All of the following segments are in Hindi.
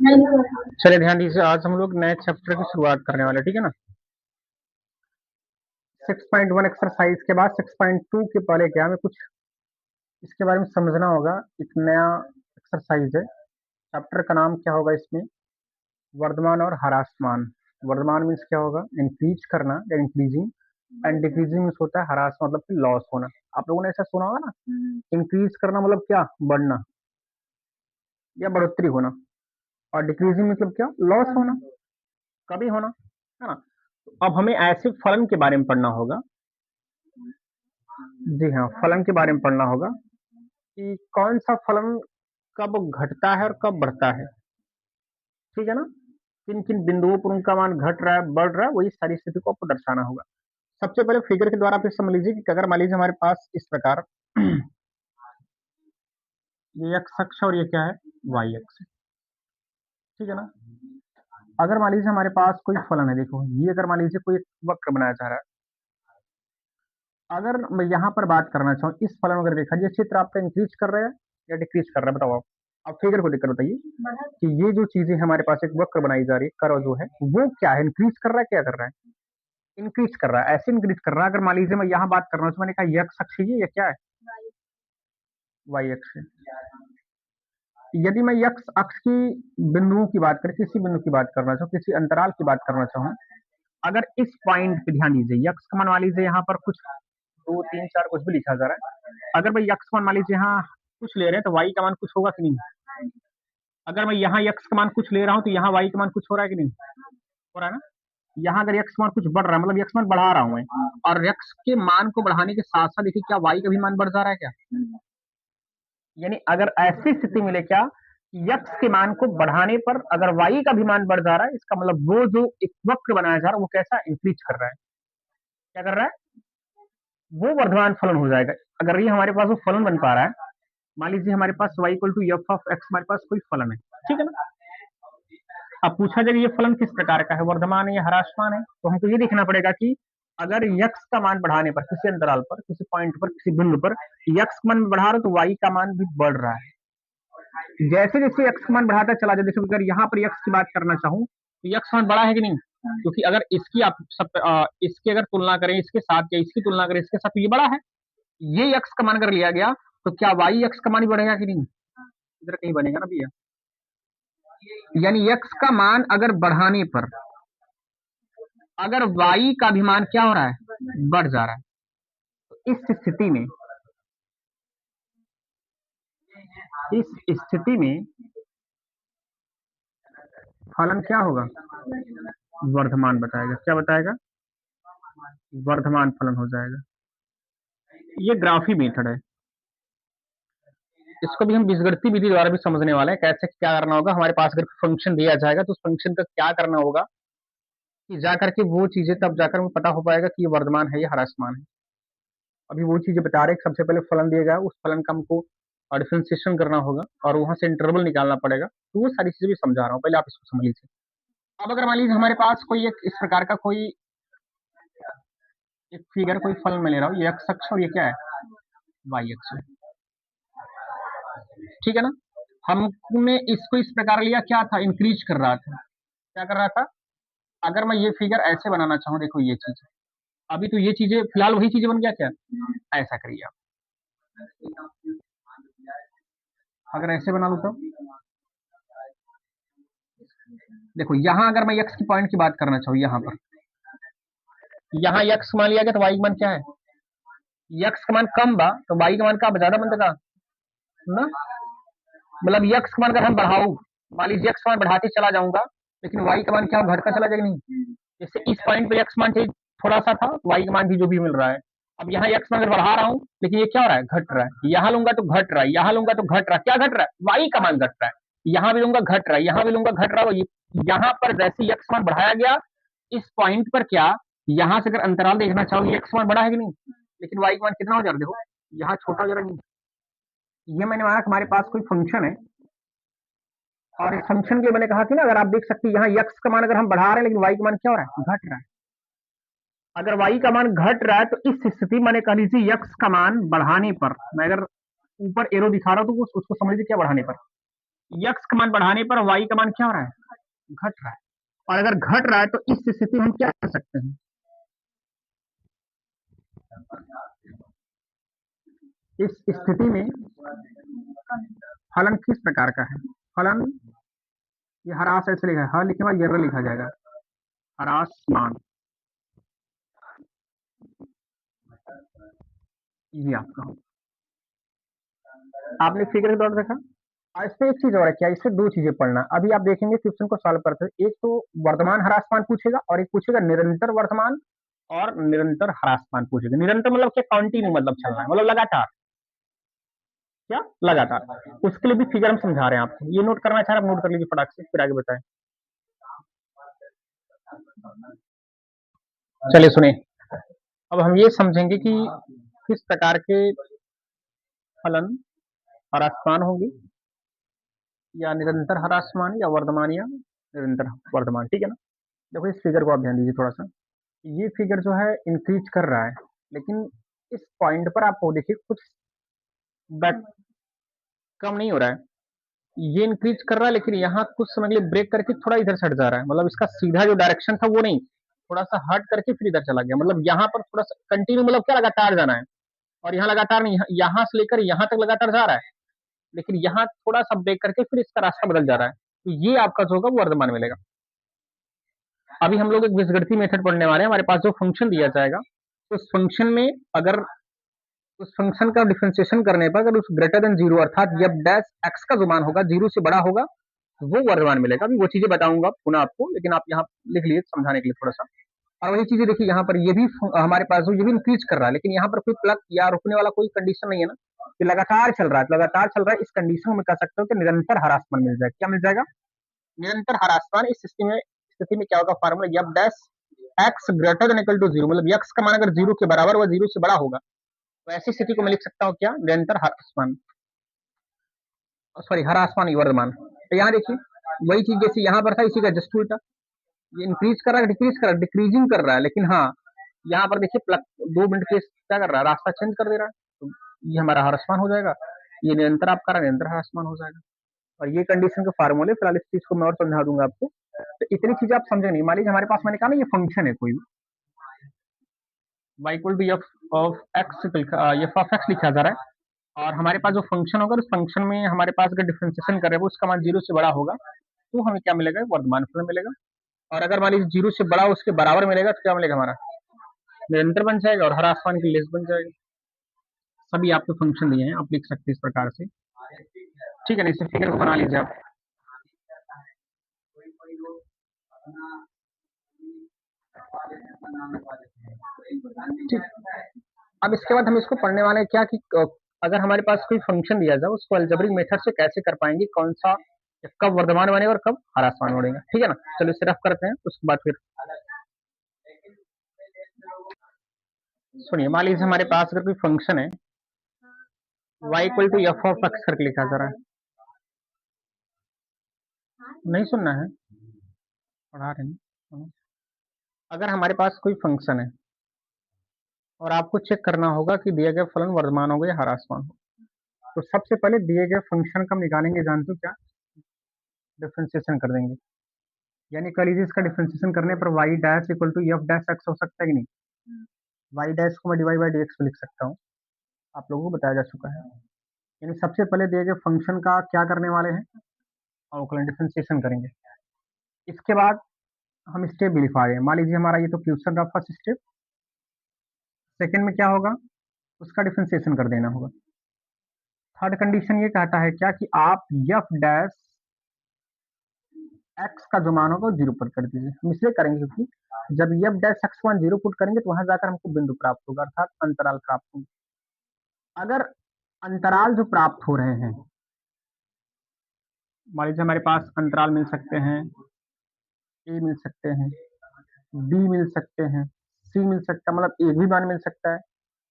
चलिए ध्यान दीजिए, आज हम लोग नए चैप्टर की शुरुआत करने वाले, ठीक है ना। 6.1 एक्सरसाइज के बाद 6.2 के पहले क्या हमें कुछ इसके बारे में समझना होगा। एक नया एक्सरसाइज है, चैप्टर का नाम क्या होगा इसमें, वर्धमान और ह्रासमान। वर्धमान मीन्स क्या होगा, इंक्रीज करना या इंक्रीजिंग, एंड डिक्रीजिंग मीन्स होता है ह्रास, मतलब कि लॉस होना। आप लोगों ने ऐसा सुना होगा ना, इंक्रीज करना मतलब क्या, बढ़ना या बढ़ोतरी होना, और डिक्रीजिंग मतलब क्या, लॉस होना, कभी होना, है ना। तो अब हमें ऐसे फलन के बारे में पढ़ना होगा। जी हाँ, फलन के बारे में पढ़ना होगा कि कौन सा फलन कब घटता है और कब बढ़ता है, ठीक है ना। किन किन बिंदुओं पर उनका मान घट रहा है, बढ़ रहा है, वही सारी स्थिति को आपको दर्शाना होगा। सबसे पहले फिगर के द्वारा आप ये समझ लीजिए कि अगर मान लीजिए हमारे पास इस प्रकार ये एक्स अक्ष और ये क्या है, वाई अक्ष, ठीक है ना। अगर मान लीजिए हमारे पास कोई फलन है, देखो ये अगर मान लीजिए कोई एक वक्र बनाया जा रहा है, अगर मैं यहाँ पर बात करना चाहूँ इस फलन अगर देखा, ये चित्र आपका इंक्रीज कर रहा है या डिक्रीज कर रहा है, बताओ आप फिगर को देखकर बताइए कि ये जो चीजें हमारे पास एक वक्र बनाई जा रही है, कर्व जो है वो क्या है, इंक्रीज कर रहा है, क्या कर रहा है, इंक्रीज कर रहा है। ऐसे इंक्रीज कर रहा है, अगर मान लीजिए मैं यहाँ बात करना चाहूँ, मैंने कहा यक्स अक्ष ये या क्या है, वाई अक्ष। यदि मैं यक्स अक्ष की बिंदुओं की बात करें, किसी बिंदु की बात करना चाहूँ, किसी अंतराल की बात करना चाहूँ, अगर इस पॉइंट पे ध्यान दीजिए, यक्स का मान मान लीजिए यहाँ पर कुछ 2 3 4 कुछ भी लिखा जा रहा है, अगर मैं यक्स का मान लीजिए यहाँ कुछ ले रहे हैं तो वाई का मान कुछ होगा कि नहीं। अगर मैं यहाँ यक्स का मान कुछ ले रहा हूँ तो यहाँ वाई का मान कुछ हो रहा है कि नहीं, हो रहा है ना। यहाँ अगर यक्स मान कुछ बढ़ रहा है, मतलब यक्स मान बढ़ा रहा हूँ मैं, और यक्स के मान को बढ़ाने के साथ साथ देखिए क्या वाई का भी मान बढ़ जा रहा है क्या। यानी अगर ऐसी स्थिति मिले क्या, यक्स के मान को बढ़ाने पर अगर वाई का भी मान बढ़ जा रहा है, इसका मतलब वो जो एक वक्र बनाया जा रहा है वो कैसा इंक्रीज कर रहा है, क्या कर रहा है, वो वर्धमान फलन हो जाएगा। अगर ये हमारे पास वो फलन बन पा रहा है, मान लीजिए हमारे पास y equal to F of X, हमारे पास कोई फलन है, ठीक है ना। अब पूछा जाए ये फलन किस प्रकार का है, वर्धमान है या ह्रासमान है, तो हमको ये देखना पड़ेगा कि अगर यक्स का मान बढ़ाने पर, किसी अंतराल पर, किसी पॉइंट पर, किसी बिंदु पर यक्स का मान बढ़ा रहा तो वाई का मान भी बढ़ रहा है। जैसे जैसे यक्स का मान बढ़ाता चला जाए, जैसे अगर यहाँ पर यक्स की बात करना चाहूँ तो यक्स मान बढ़ा है कि नहीं, क्योंकि अगर इसकी आप इसकी अगर तुलना करें इसके साथ या इसकी तुलना करें इसके साथ तो ये बड़ा है। ये यक्स का मान अगर लिया गया तो क्या वाई यक्स का मान भी बढ़ेगा कि नहीं, इधर कहीं बनेगा ना भैया। यानी यक्स का मान अगर बढ़ाने पर अगर वाई का भी मान क्या हो रहा है, बढ़ जा रहा है, तो इस स्थिति में फलन क्या होगा, वर्धमान बताएगा, क्या बताएगा, वर्धमान फलन हो जाएगा। ये ग्राफी मेथड है, इसको भी हम बीजगणितीय विधि द्वारा भी समझने वाले हैं, कैसे क्या करना होगा। हमारे पास अगर फंक्शन दिया जाएगा तो उस फंक्शन का क्या करना होगा कि जा करके वो चीजें तब जाकर हमें पता हो पाएगा कि ये वर्धमान है या ह्रासमान है। अभी वो चीजें बता रहे हैं, सबसे पहले फलन दिया गया उस फलन का हमको डिफरेंशिएशन करना होगा और वहां से इंटरवल निकालना पड़ेगा, तो वो सारी चीजें भी समझा रहा हूँ, पहले आप इसको समझ लीजिए। अब अगर मान लीजिए हमारे पास कोई एक इस प्रकार का कोई एक फिगर, कोई फलन मैं ले रहा हूँ, ये एक्स अक्ष और ये क्या है, वाई अक्ष है, ठीक है ना। हमने इसको इस प्रकार लिया, क्या था, इंक्रीज कर रहा था, क्या कर रहा था। अगर मैं ये फिगर ऐसे बनाना चाहूँ, देखो ये चीज, अभी तो ये चीजें फिलहाल वही चीजें बन गया क्या, ऐसा करिए आप, अगर ऐसे बना लू तो देखो यहाँ अगर मैं यक्स की पॉइंट की बात करना चाहूँ, यहाँ पर यहाँ यक्स मान लिया गया तो वाई का मान क्या है, यक्स का मान कम बा तो वाई का मान का ज्यादा बनता ना। मतलब यक्स का मान अगर हम बढ़ाऊ, मान लीजिए यक्स मान बढ़ाते चला जाऊंगा, लेकिन वाई का मान क्या घटता चला जाएगा नहीं। जैसे इस पॉइंट पे यक्स मान चाहिए थोड़ा सा था, वाई का मान भी जो भी मिल रहा है। अब यहाँ यक्स मान अगर बढ़ा रहा हूँ, लेकिन ये क्या हो रहा है, घट रहा है, यहाँ लूंगा तो घट रहा है, यहाँ लूंगा तो घट रहा है, क्या घट रहा है, वाई का मान घट रहा है, यहाँ भी लूंगा घट रहा है, यहाँ भी लूंगा घट रहा है। यहाँ पर जैसे यक्स मान बढ़ाया गया, इस पॉइंट पर क्या, यहाँ से अगर अंतराल देखना चाहो यक्स मान बढ़ा है कि नहीं, लेकिन वाई का मान कितना हो जा रहा है, देखो यहाँ छोटा हो जा रहा है। ये मैंने माना हमारे पास कोई फंक्शन है, और इस फंक्शन के मैंने कहा कि ना, अगर आप देख सकते हैं यहाँ यक्स का मान अगर हम बढ़ा रहे हैं, लेकिन वाई का मान क्या हो रहा है, घट रहा है। अगर वाई का मान घट रहा है तो इस स्थिति मैंने कह लीजिए यक्स का मान बढ़ाने पर, मैं अगर ऊपर एरो दिखा रहा हूं तो उसको समझ लीजिए क्या बढ़ाने पर, यक्स का मान बढ़ाने पर वाई का मान क्या हो रहा है, घट रहा है। और अगर घट रहा है तो इस स्थिति में हम क्या कर सकते हैं, इस स्थिति में फलन किस प्रकार का है, फलन ये हरास ऐसे लिखा है, ह लिखे बाद ये लिखा जाएगा हरास मान, ये आपका हो। आपने फिगर के दौर देखा। और इसमें एक चीज और है क्या, इससे दो चीजें पढ़ना। अभी आप देखेंगे क्वेश्चन को सॉल्व करते हैं, एक तो वर्तमान ह्रासमान पूछेगा और एक पूछेगा निरंतर वर्तमान और निरंतर ह्रासमान पूछेगा। निरंतर मतलब क्या, कंटिन्यू मतलब चलना है, मतलब लगातार, क्या लगातार। उसके लिए भी फिगर हम समझा रहे हैं आपको, ये नोट करना चाह रहे हैं, नोट कर लीजिए फटाक से, फिर आगे बताएं। चलिए सुने, अब हम ये समझेंगे कि किस प्रकार के फलन ह्रासमान होंगे, या निरंतर ह्रासमान, या वर्तमान, या निरंतर वर्तमान, ठीक है ना। देखो इस फिगर को आप ध्यान दीजिए थोड़ा सा, ये फिगर जो है इंक्रीज कर रहा है, लेकिन इस पॉइंट पर आपको देखिए कुछ बैक कम नहीं हो रहा है, ये इंक्रीज कर रहा है, लेकिन यहाँ कुछ समय के लिए ब्रेक करके थोड़ा इधर से हट जा रहा है, मतलब इसका सीधा जो डायरेक्शन था वो नहीं, थोड़ा सा हट करके फिर इधर चला गया, मतलब यहाँ पर थोड़ा सा कंटिन्यू, मतलब क्या लगातार जाना है। और यहाँ लगातार नहीं, यहाँ से लेकर यहाँ तक लगातार जा रहा है, लेकिन यहाँ थोड़ा सा ब्रेक करके फिर इसका रास्ता बदल जा रहा है, तो ये आपका जो होगा वो वर्धमान मिलेगा। अभी हम लोग एक बीजगणितीय मेथड पढ़ने वाले हैं, हमारे पास जो फंक्शन दिया जाएगा, तो उस फंक्शन में अगर उस फंक्शन का डिफरेंशिएशन करने पर अगर उस ग्रेटर देन जीरो, अर्थात जब डैश एक्स का जो मान होगा जीरो से बड़ा होगा, तो वो वर्धमान मिलेगा। अभी वो चीजें बताऊंगा पुनः आपको, लेकिन आप यहाँ लिख लीजिए समझाने के लिए थोड़ा सा। और वही चीजें देखिए, यहाँ पर ये भी हमारे पास ये भी इंक्रीज कर रहा है, लेकिन यहाँ पर कोई प्लग या रुकने वाला कोई कंडीशन नहीं है ना, कि लगातार चल रहा है, लगातार चल रहा है, इस कंडीशन में कह सकते हो कि निरंतर ह्रासमान मिल जाएगा। क्या मिल जाएगा, निरंतर ह्रासमान। इस स्थिति में क्या होगा, फार्मूला जब dash X greater than equal to zero, मतलब यक्स का मान अगर जीरो के बराबर व जीरो से बड़ा होगा, तो ऐसी स्थिति को मैं लिख सकता हूँ क्या, निरंतर ह्रासमान, सॉरी ह्रासमान वर्धमान। तो यहाँ देखिए वही चीज जैसे यहाँ पर था, इसी का जस्ट उल्टा, ये इंक्रीज कर रहा है, डिक्रीज कर रहा है, डिक्रीजिंग कर रहा है, लेकिन हाँ यहाँ पर देखिए प्लग 2 मिनट के क्या कर रहा है, रास्ता चेंज कर दे रहा है, तो ये हमारा ह्रासमान हो जाएगा, ये निरंतर आपका निरंतर ह्रासमान हो जाएगा। और ये कंडीशन के फार्मूले, फिलहाल इस चीज को मैं और समझा दूंगा आपको, तो इतनी चीजें आप समझे नहीं। मान लीजिए हमारे पास, मैंने कहा ना ये फंक्शन है कोई, y equal to F of X, F of X लिखा जा रहा है, और हमारे पास जो फंक्शन होगा, उस फंक्शन में हमारे पास अगर डिफरेंशिएशन कर रहे हैं, उसका मान जीरो से बड़ा होगा, तो हमें क्या मिलेगा, वर्धमान फलन मिलेगा। और अगर मान लीजिए जीरो से बड़ा उसके बराबर मिलेगा, तो क्या मिलेगा, हमारा निरंतर बन जाएगा और ह्रासमान की लेस बन जाएगा। सभी आपको फंक्शन दिए हैं, आप लिख सकते हैं इस प्रकार से, ठीक है ना। इसे फिगर बना लीजिए आप। ठीक, अब इसके बाद हम इसको पढ़ने वाले हैं क्या, कि अगर हमारे पास कोई फंक्शन दिया जाए, उसको अलजेब्रिक मेथड से कैसे कर पाएंगे, कौन सा कब वर्धमान बनेगा और कब ह्रासमान बनेगा, ठीक है ना। चलो इसे रफ करते हैं, उसके बाद फिर सुनिए। मान लीजिए हमारे पास अगर कोई फंक्शन है y equal to F of X करके लिखा जा रहा है, नहीं सुनना है, पढ़ा रहे हैं। अगर हमारे पास कोई फंक्शन है और आपको चेक करना होगा कि दिए गए फलन वर्धमान होगा या ह्रासमान हो, तो सबसे पहले दिए गए फंक्शन का हम निकालेंगे, जानते हो क्या, डिफरेंशिएशन कर देंगे। यानी कह लीजिए इसका डिफरेंशिएशन करने पर y dash equal to F dash X हो सकता है कि नहीं, y डैश को मैं D Y by D X पे लिख सकता हूँ, आप लोगों को बताया जा चुका है। यानी सबसे पहले दिए गए फंक्शन का क्या करने वाले हैं, अवकलन डिफरेंशिएशन करेंगे। इसके बाद हम स्टेप भी लिखवा रहे हैं। मान लीजिए हमारा ये तो क्वेश्चन का फर्स्ट स्टेप, सेकंड में क्या होगा, उसका डिफरेंशिएशन कर देना होगा। थर्ड कंडीशन ये कहता है क्या, कि आप एफ डैश एक्स का जो मान होगा वो जीरो पुट कर दीजिए। हम इसलिए करेंगे क्योंकि जब एफ डैश एक्स मान जीरो पुट करेंगे, तो वहां जाकर हमको बिंदु प्राप्त होगा, अर्थात अंतराल प्राप्त होगा। अगर अंतराल जो प्राप्त हो रहे हैं, मान लीजिए हमारे पास अंतराल मिल सकते हैं, ए मिल सकते हैं, बी मिल सकते हैं, सी मिल सकता है, मतलब एक भी मान मिल सकता है,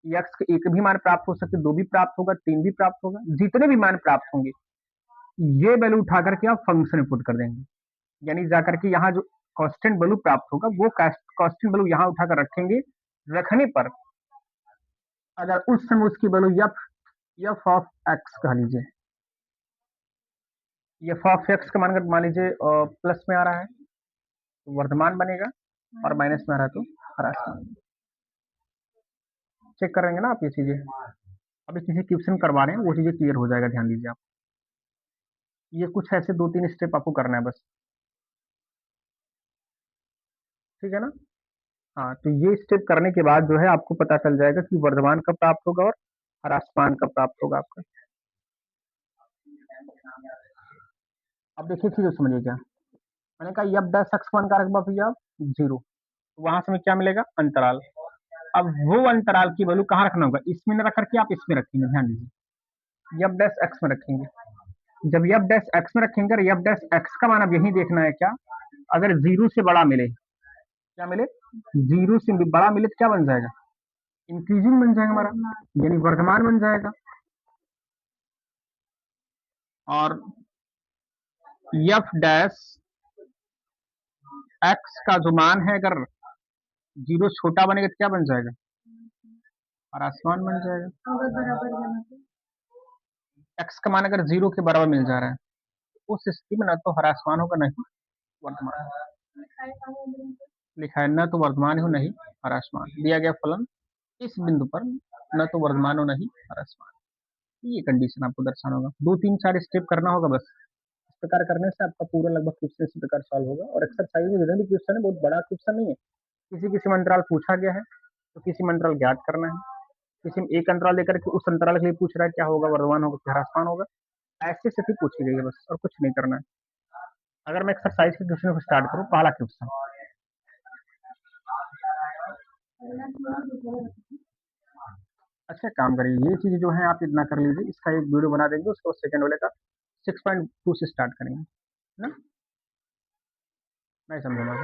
एक्स के एक भी मान प्राप्त हो सकते, दो भी प्राप्त होगा, तीन भी प्राप्त होगा, जितने भी मान प्राप्त होंगे ये वैल्यू उठा करके आप फंक्शन में पुट कर देंगे। यानी जाकर के यहाँ जो कांस्टेंट वैल्यू प्राप्त होगा, वो कांस्टेंट वैल्यू यहाँ उठाकर रखेंगे। रखने पर अगर उस समय उसकी value F F of x कह लीजिए, ये फॉक्स एक्स का मान अगर मान लीजिए प्लस में आ रहा है तो वर्धमान बनेगा, और माइनस में आ रहा है तो ह्रासमान। चेक करेंगे ना आप ये चीजें, अभी किसी क्वेश्चन करवा रहे हैं वो चीजें क्लियर हो जाएगा, ध्यान दीजिए आप। ये कुछ ऐसे 2-3 स्टेप आपको करना है बस, ठीक है ना। हाँ, तो ये स्टेप करने के बाद जो है आपको पता चल जाएगा कि वर्धमान कब प्राप्त होगा और ह्रासमान कब प्राप्त होगा आपका। अब देखिए चीज समझिए क्या मैंने कहा, यब 10 मान का रकबा भैया 0, तो वहां से हमें क्या मिलेगा, अंतराल। अब वो अंतराल की वैल्यू कहाँ रखना होगा, इसमें न रख करके आप इसमें रखेंगे, ध्यान दीजिए, यब डैश एक्स में रखेंगे। जब यब डैश एक्स में रखेंगे और यब डैश एक्स का मान अब यही देखना है क्या, अगर 0 से बड़ा मिले, क्या मिले, 0 से बड़ा मिले तो क्या बन जाएगा, इंक्रीजिंग बन जाएगा हमारा, यानी वर्धमान बन जाएगा। और एफ डैश एक्स का जो मान है अगर 0 छोटा बनेगा तो क्या बन जाएगा, और आसमान बन जाएगा। एक्स का मान अगर 0 के बराबर मिल जा रहा है, उस स्थिति में ना तो ह्रासमान होगा नहीं वर्तमान, लिखा है न तो वर्धमान हो नहीं ह्रासमान, दिया गया फलन इस बिंदु पर न तो वर्धमान हो नहीं ह्रासमान, ये कंडीशन आपको दर्शाना होगा। 2-3-4 स्टेप करना होगा बस, इस प्रकार करने से आपका पूरा लगभग क्वेश्चन इसी प्रकार सॉल्व होगा। और एक्सरसाइज में जितने भी क्वेश्चन है बहुत बड़ा क्वेश्चन नहीं है, किसी किसी में अंतराल पूछा गया है तो किसी में अंतराल ज्ञात करना है, किसी में एक अंतराल लेकर के उस अंतराल के लिए पूछ रहा है क्या होगा, वर्धमान होगा क्या ह्रासमान होगा, ऐसे स्थिति पूछी गई है बस, और कुछ नहीं करना है। अगर मैं एक्सरसाइज के क्वेश्चन को स्टार्ट करूँ, पहला क्वेश्चन, अच्छा काम करिए, ये चीज जो है आप इतना कर लीजिए, इसका एक वीडियो बना देंगे, उसको सेकंड वाले का 6.2 से स्टार्ट करेंगे, है ना, नहीं समझूंगा।